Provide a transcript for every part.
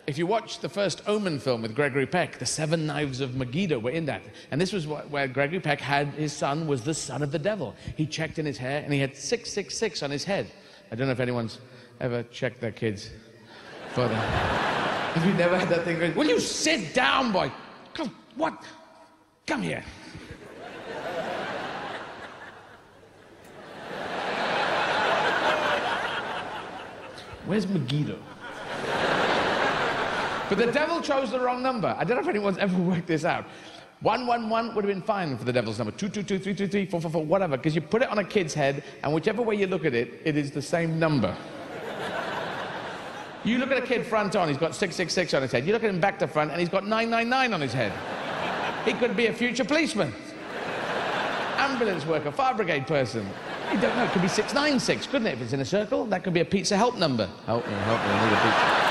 if you watch the first Omen film with Gregory Peck, the 7 Knives of Megiddo were in that. And this was where Gregory Peck had his son was the son of the devil. He checked in his hair, and he had 666 on his head. I don't know if anyone's ever checked their kids for that. Have you never had that thing? Will you sit down, boy? Come, what? Come here. Where's Megiddo? But the devil chose the wrong number. I don't know if anyone's ever worked this out. 111 would have been fine for the devil's number. 222, 323, 444, whatever, because you put it on a kid's head, and whichever way you look at it, it is the same number. You look at a kid front on, he's got 666 on his head. You look at him back to front, and he's got 999 on his head. He could be a future policeman, ambulance worker, fire brigade person. You don't know, it could be 696, couldn't it? If it's in a circle, that could be a pizza help number. Help me, I need a pizza.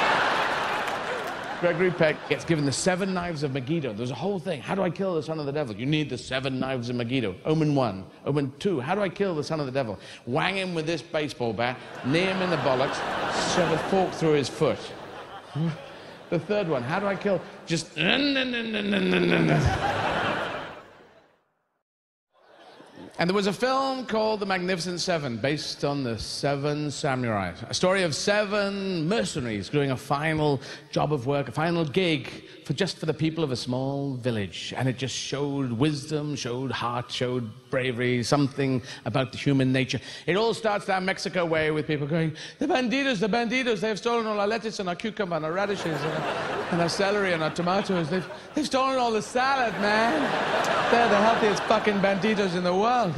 Gregory Peck gets given the 7 Knives of Megiddo. There's a whole thing. How do I kill the son of the devil? You need the 7 Knives of Megiddo. Omen 1. Omen 2. How do I kill the son of the devil? Wang him with this baseball bat, knee him in the bollocks, shove a fork through his foot. The third one. How do I kill? Just... And there was a film called The Magnificent Seven, based on the 7 samurai. A story of 7 mercenaries doing a final job of work, a final gig just for the people of a small village. And it just showed wisdom, showed heart, showed bravery, something about the human nature. It all starts down Mexico way with people going, the bandidos, they have stolen all our lettuce and our cucumber and our radishes and our celery and our tomatoes. They've stolen all the salad, man. They're the healthiest fucking bandidos in the world.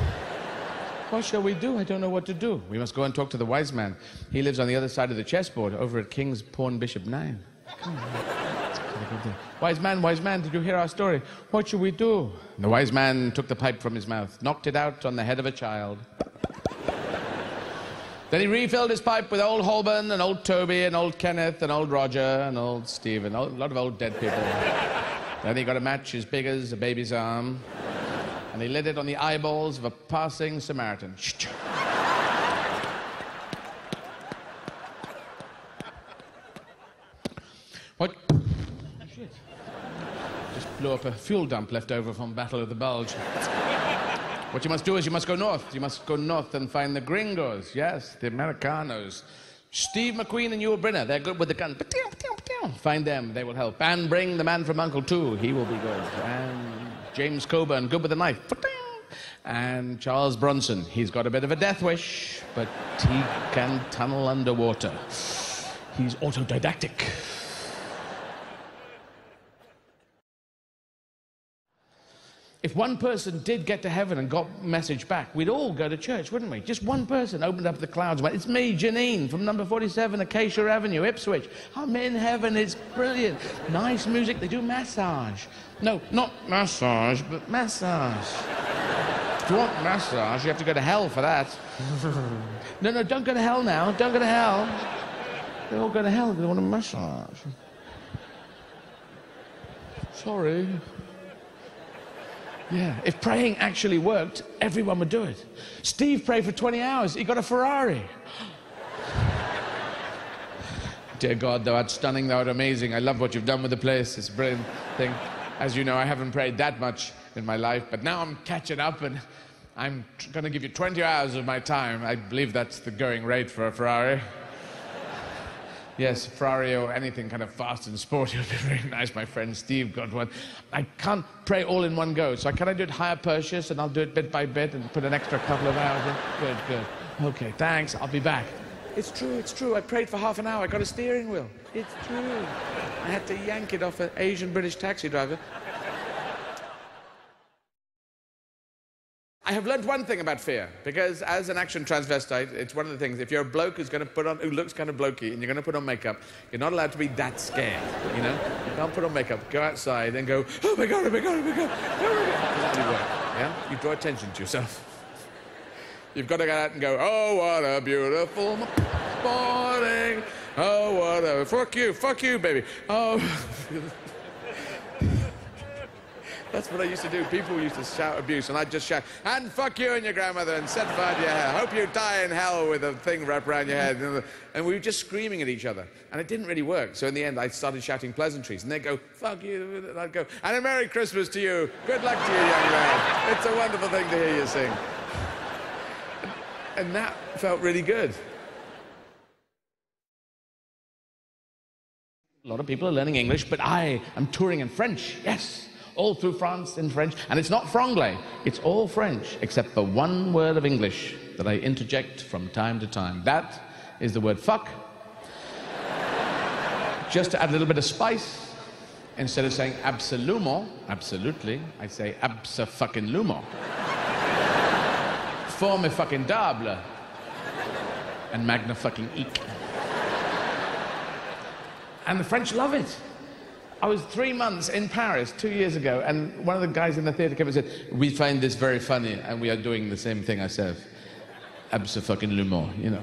What shall we do? I don't know what to do. We must go and talk to the wise man. He lives on the other side of the chessboard, over at King's Pawn Bishop 9. Come on. Wise man, did you hear our story? What shall we do? And the wise man took the pipe from his mouth, knocked it out on the head of a child. Then he refilled his pipe with old Holborn and old Toby and old Kenneth and old Roger and old Steve and a lot of old dead people. Then he got a match as big as a baby's arm, and he lit it on the eyeballs of a passing Samaritan. What? Oh, shit. Just blew up a fuel dump left over from Battle of the Bulge. What you must do is you must go north. You must go north and find the gringos. Yes, the Americanos. Steve McQueen and Ewan Brenner, they're good with the gun. Find them, they will help. And bring the man from Uncle 2, he will be good. And James Coburn, good with the knife. And Charles Bronson, he's got a bit of a death wish, but he can tunnel underwater. He's autodidactic. If one person did get to heaven and got a message back, we'd all go to church, wouldn't we? Just one person opened up the clouds and went, it's me, Janine, from number 47 Acacia Avenue, Ipswich. I'm in heaven, it's brilliant. Nice music, they do massage. No, not massage, but massage. If you want massage, you have to go to hell for that. No, don't go to hell now, don't go to hell. They all go to hell, they want a massage. Sorry. Yeah, if praying actually worked, everyone would do it. Steve prayed for 20 hours. He got a Ferrari. Dear God, thou art stunning, thou art amazing. I love what you've done with the place. It's a brilliant thing. As you know, I haven't prayed that much in my life, but now I'm catching up, and I'm going to give you 20 hours of my time. I believe that's the going rate for a Ferrari. Yes, Ferrari or anything kind of fast and sporty would be very nice. My friend Steve got one. I can't pray all in one go, so can I do it higher purchase, and I'll do it bit by bit and put an extra couple of hours in? Good. Okay, thanks, I'll be back. It's true, I prayed for half an hour, I got a steering wheel. It's true. I had to yank it off an Asian British taxi driver. I have learned one thing about fear, because as an action transvestite, it's one of the things, if you're a bloke who looks kind of blokey, and you're going to put on makeup, you're not allowed to be that scared, you know? You can't put on makeup, go outside and go, oh my God, oh my God, oh my God, oh my God. It doesn't really work, yeah? You draw attention to yourself. You've got to go out and go, oh, what a beautiful morning. Oh, what a, fuck you, baby. Oh. That's what I used to do. People used to shout abuse, and I'd just shout, and fuck you and your grandmother, and set fire to your hair. Hope you die in hell with a thing wrapped around your head. And we were just screaming at each other. And it didn't really work. So in the end, I started shouting pleasantries. And they'd go, fuck you. And I'd go, and a Merry Christmas to you. Good luck to you, young man. It's a wonderful thing to hear you sing. And that felt really good. A lot of people are learning English, but I am touring in French, yes. All through France in French. And it's not franglais, it's all French, except for one word of English that I interject from time to time. That is the word fuck. Just to add a little bit of spice, instead of saying absolument, absolutely, I say absa-fucking-lument. Formidable. And magna-fucking-eek. And the French love it. I was 3 months in Paris 2 years ago, and one of the guys in the theatre came and said, we find this very funny, and we are doing the same thing ourselves. Absa-fucking-lument, you know.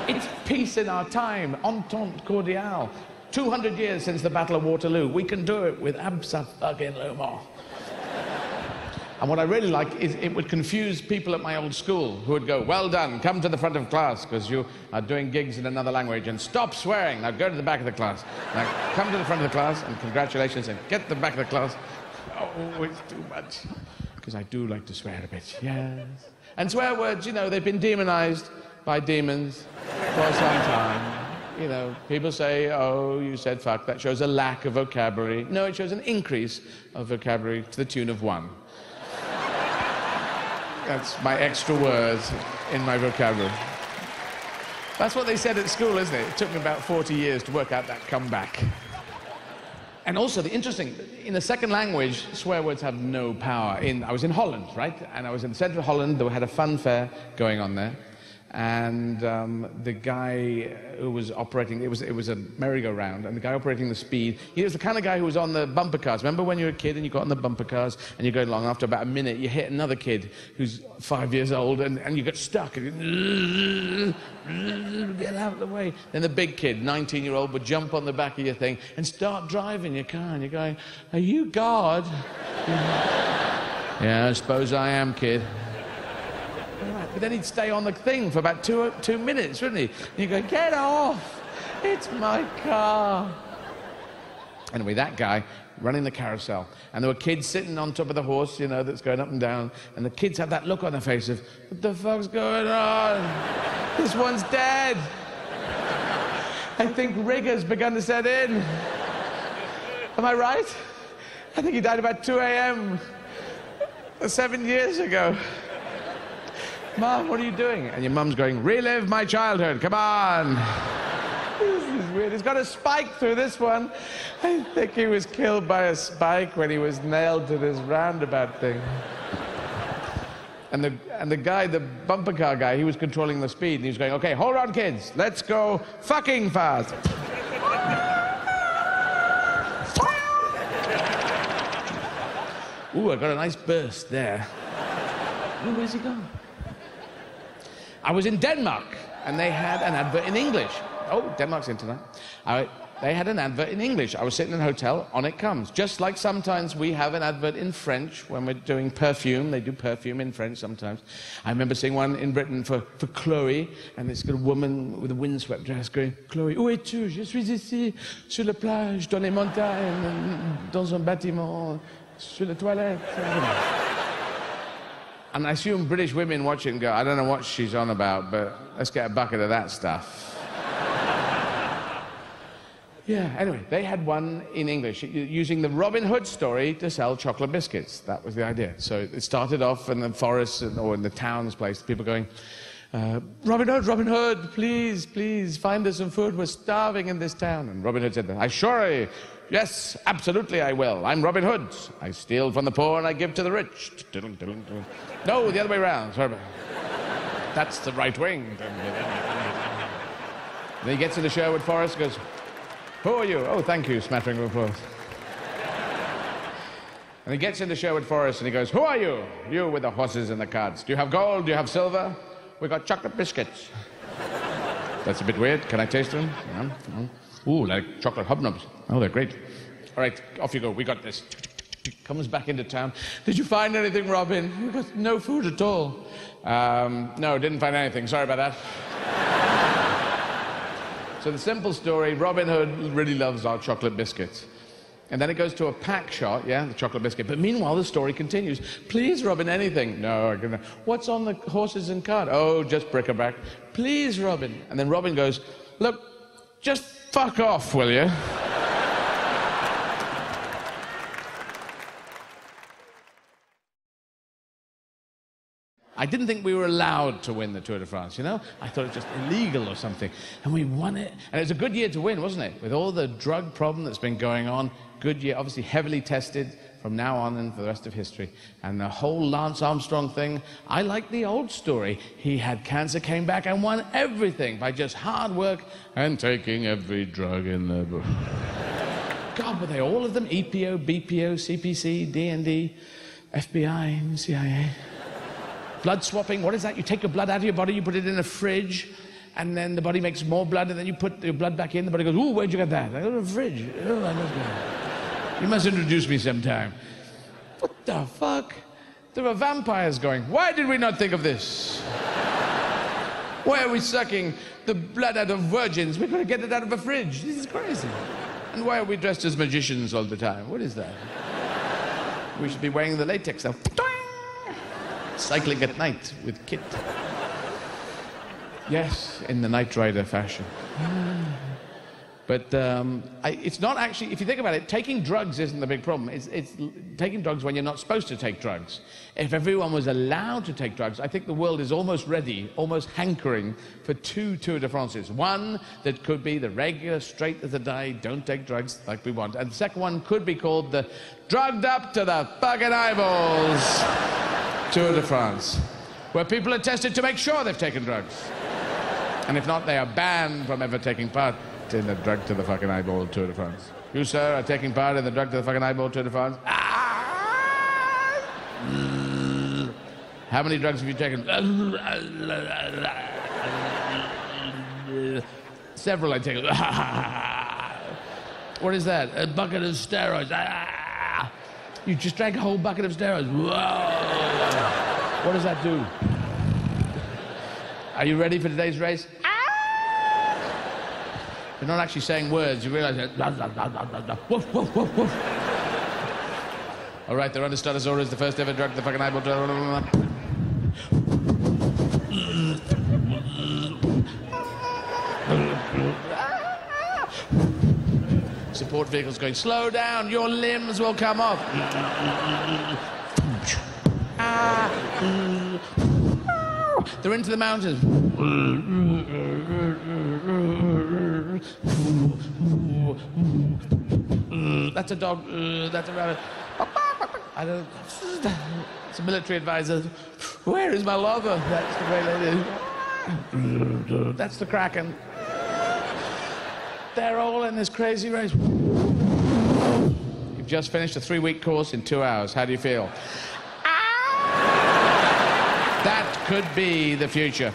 It's peace in our time, entente cordiale. 200 years since the Battle of Waterloo. We can do it with absa-fucking-lument. And what I really like is it would confuse people at my old school who would go, well done, come to the front of class because you are doing gigs in another language, and stop swearing. Now go to the back of the class. Now come to the front of the class and congratulations, and get to the back of the class. Oh, it's too much. Because I do like to swear a bit, yes. And swear words, you know, they've been demonized by demons for some time. You know, people say, oh, you said fuck, that shows a lack of vocabulary. No, it shows an increase of vocabulary to the tune of 1. That's my extra words in my vocabulary. That's what they said at school, isn't it? It took me about 40 years to work out that comeback. And also, the interesting, in the second language, swear words have no power. I was in Holland, right? And I was in the centre of Holland. They had a fun fair going on there. And the guy who was operating, it was a merry-go-round, and the guy operating the speed, he was the kind of guy who was on the bumper cars. Remember when you were a kid and you got on the bumper cars and you're going along, after about a minute you hit another kid who's 5 years old and you get stuck and you get out of the way. Then the big kid, 19-year-old, would jump on the back of your thing and start driving your car, and you're going, are you God? Yeah, I suppose I am, kid. But then he'd stay on the thing for about two minutes, wouldn't he? And you go, get off! It's my car! Anyway, that guy running the carousel, and there were kids sitting on top of the horse, you know, that's going up and down, and the kids had that look on their face of, what the fuck's going on? This one's dead! I think rigor's begun to set in. Am I right? I think he died about 2 a.m. 7 years ago. Mom, what are you doing? And your mum's going, relive my childhood, come on. This is weird. He's got a spike through this one. I think he was killed by a spike when he was nailed to this roundabout thing. And the guy, the bumper car guy, he was controlling the speed, and he was going, okay, hold on, kids, let's go fucking fast. Ooh, I got a nice burst there. Ooh, where's he gone? I was in Denmark, and they had an advert in English. Oh, Denmark's in tonight. They had an advert in English. I was sitting in a hotel, on it comes. Just like sometimes we have an advert in French when we're doing perfume. They do perfume in French sometimes. I remember seeing one in Britain for Chloe, and it's got a woman with a windswept dress going, Chloé, où es-tu? Je suis ici, sur la plage, dans les montagnes, dans un bâtiment, sur la toilette. And I assume British women watch it and go, I don't know what she's on about, but let's get a bucket of that stuff. Yeah, anyway, they had one in English, using the Robin Hood story to sell chocolate biscuits. That was the idea. So it started off in the forest or in the town's place, people going, Robin Hood, please, please, find us some food. We're starving in this town. And Robin Hood said, I surely, yes, absolutely I will. I'm Robin Hood. I steal from the poor and I give to the rich. No, the other way around. Sorry. That's the right wing. Then he gets to the Sherwood Forest and goes, who are you? Oh, thank you, smattering of applause. And he gets into Sherwood Forest and he goes, who are you? You with the horses and the carts. Do you have gold? Do you have silver? We got chocolate biscuits. That's a bit weird. Can I taste them? Yeah. Ooh, like chocolate hobnobs. Oh, they're great. All right, off you go. We got this. Comes back into town. Did you find anything, Robin? He goes, no food at all. No, didn't find anything. Sorry about that. So the simple story, Robin Hood really loves our chocolate biscuits. And then it goes to a pack shot, yeah, the chocolate biscuit. But meanwhile, the story continues. Please, Robin, anything. No, I can't. What's on the horses and cart? Oh, just bric-a-brac. Please, Robin. And then Robin goes, look, just fuck off, will you? I didn't think we were allowed to win the Tour de France, you know? I thought it was just illegal or something. And we won it. And it was a good year to win, wasn't it? With all the drug problem that's been going on. Good year, obviously heavily tested from now on and for the rest of history. And the whole Lance Armstrong thing, I like the old story. He had cancer, came back and won everything by just hard work and taking every drug in the book. God, were they all of them? EPO, BPO, CPC, DND, FBI, CIA. Blood swapping, what is that? You take your blood out of your body, you put it in a fridge, and then the body makes more blood, and then you put your blood back in, the body goes, ooh, where'd you get that? I go to the fridge. Oh, I must go. You must introduce me sometime. What the fuck? There are vampires going, why did we not think of this? Why are we sucking the blood out of virgins? We've got to get it out of a fridge. This is crazy. And why are we dressed as magicians all the time? What is that? We should be wearing the latex stuff. Cycling at night with Kit. Yes, in the Knight Rider fashion. But it's not actually, if you think about it, taking drugs isn't the big problem. It's taking drugs when you're not supposed to take drugs. If everyone was allowed to take drugs, I think the world is almost ready, almost hankering for 2 Tour de France's. One that could be the regular, straight as a die, don't take drugs like we want. And the second one could be called the drugged up to the fucking eyeballs Tour de France, where people are tested to make sure they've taken drugs. And if not, they are banned from ever taking part in the drug to the fucking eyeball Tour de France. You, sir, are taking part in the drug to the fucking eyeball Tour de France? Ah! How many drugs have you taken? Several I've taken. What is that? A bucket of steroids. You just drank a whole bucket of steroids. Whoa! What does that do? Are you ready for today's race? You're not actually saying words. You realize that. Woof, woof, woof, woof. All right, the Runner is the first ever drug to the fucking eyeball. Support vehicles going, slow down, your limbs will come off. They're into the mountains. That's a dog, that's a rabbit. I don't. It's a military advisor. Where is my lover? That's the great lady. That's the Kraken. They're all in this crazy race. You've just finished a 3-week course in 2 hours. How do you feel? That could be the future.